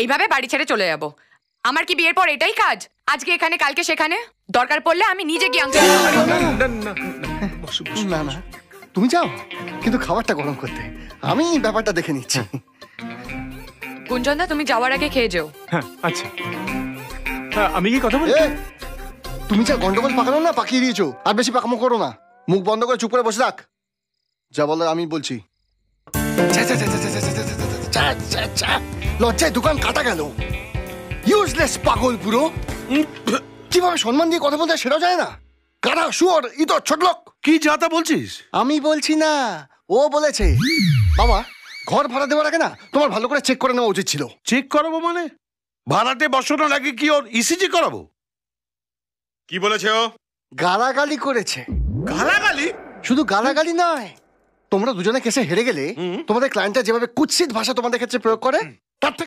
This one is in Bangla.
এইভাবে বাড়ি ছেড়ে চলে যাব। আমার কি বিয়ের পর এটাই কাজ? আজকে এখানে কালকে সেখানে, দরকার পড়লে আমি নিজে গিয়ে আনতে পারি। না না, তুমি যাও, কিন্তু খাবারটা গরম করতে আমি ব্যাপারটা দেখে নিচ্ছি। গুঞ্জনদা, তুমি যাওয়ার আগে খেয়ে যেও। হ্যাঁ আচ্ছা, আমি কি কথা বলি? তুমি যা গন্ডগোল পাকানো না পাকিয়ে দিয়েছো, আর বেশি পাকামো করো না। মুখ বন্ধ করে চুপ করে বসে থাক, যা বলার আমি বলছি। লজ্জায় দোকান কাটা গেল, ইউজলেস পাগল পুরো। কিভাবে সম্মান দিয়ে কথা বলতে সেটাও যায় না। কারা শুয়োর ইতর ছোট লোক। কি যা তা বলছিস? আমি বলছি না, ও বলেছে। বাবা, ঘর ভাড়া দেওয়ার আগে না তোমার ভালো করে চেক করে নেওয়া উচিত ছিল। চেক করাবো মানে? ভাড়াটে বসানোর আগে কি ওর ইসিজি করাবো? কি বলেছে ও? গালাগালি করেছে। গালাগালি? শুধু গালাগালি নয়, তোমরা দুজনে কেসে হেরে গেলে তোমাদের ক্লায়েন্টটা যেভাবে কুৎসিত ভাষা তোমাদের ক্ষেত্রে প্রয়োগ করে, তার থেকে